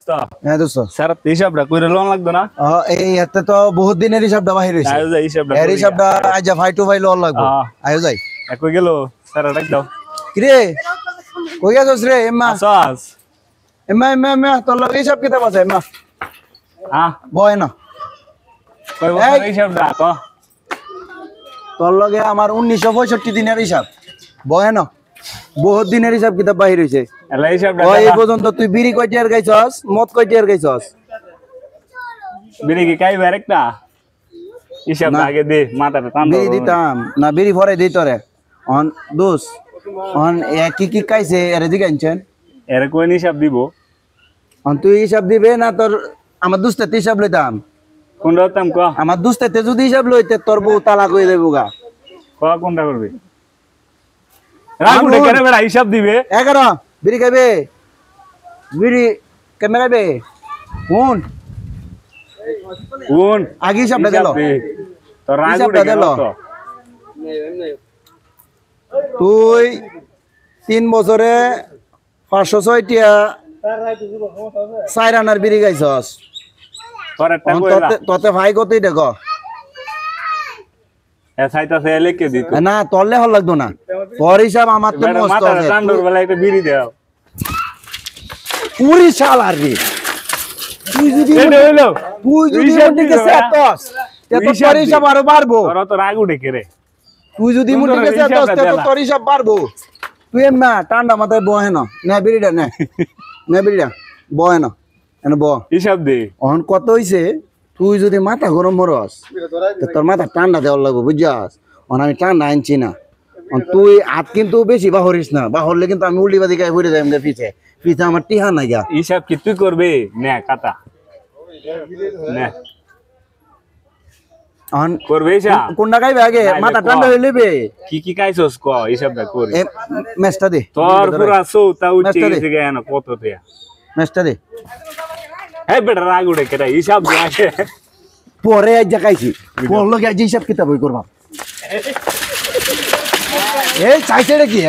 দোস্ত হ্যাঁ দোস্ত স্যার হিসাবটা কইরা লোন লাগতো না এই এতে তো বহুত দিনের হিসাবটা বাহির হইছে আয়ো যাই হিসাবটা আজ ভাই টু ভাই লোন লাগবে আয়ো যাই কই গেল স্যার ডাক দাও কি রে কই গেছস রে এম্মা আসাস এম্মা তোর লগে হিসাব কিতাব আছে এম্মা হ্যাঁ বয় না কই বছর হিসাবটা কো তোর লগে আমার 1965 দিনের হিসাব বয় না বহুত দিনের হিসাব কিতাব বাহির হইছে এলা হিসাবটা এই পর্যন্ত তুই বিড়ি কয় টিয়ার গাইছস মদ কয় টিয়ার গাইছস বিড়ি কি কাই আরেকটা হিসাব আগে দে মাথাটা টান বিড়ি দিতাম না বিড়ি ভরে দেই তোরে অন দোস অন কি কাইছে এরে দিগাইছেন এরে কোন হিসাব দিব অন তুই হিসাব দিবে না তোর আমার দোস্তের হিসাব লইতাম কোন রতাম ক আমার দোস্তের যদি হিসাব লইতে তোর বউ তালাক হই দেবগা ক কোনটা করবে রাগুড়ে করে বেড়া হিসাব দিবে 11 বিড়ি খাবে বিড়ি কেমনে খাবে কোন আগে হিসাবটা দিল তো রাগুড়ে দিল তুই 3 বছরে 506 টিয়া 4 আনার বিড়ি গাইছস তোতে ভাই কতই দেখো না তললে হল লাগতো না তোর হিসাব আমার তো মস্ত আছে টান্ডুর বেলা একটা বিড়ি দাও পুরি শালা রে তুই যদি মুন্ডি গেছে আতস তে তো তোর হিসাব আরো বাড়বো তোর তো রাগ উঠে কে রে তুই যদি মুন্ডি গেছে আতস তে তো তোর হিসাব বাড়বো তুই না টান্ডা মাথায় বহে না না বিড়িটা না বিড়িটা বহে না এনে ব হিসাব দে অহন কত হইছে তুই যদি মাথা গরম মরস তোর মাথা ঠান্ডা দেওয়ার লাগবে বুঝছস আমি ঠান্ডা আনছি না তুই হাত কিন্তু বেশি বাহরিস না বাহরলে কিন্তু আমি উল্টি বাদি গায়ে ঘুরে যাই পিছে পিছে আমার টিহা নাই গা হিসাব কি তুই করবে নে কাটা নে অন করবে হিসাব কোনটা গাইবে আগে মাথা ঠান্ডা হয়ে নেবে কি খাইছস ক হিসাবটা কর মেসটা দে তোর পুরা সৌতা উঠে গেছে কেন কত তে মেসটা দে এই বেটা রাগুড়ে কেটা হিসাব দিয়ে পরে আজ দেখাইছি বললো কি আজ হিসাব কিতাব বই করবা এই চাইছে কি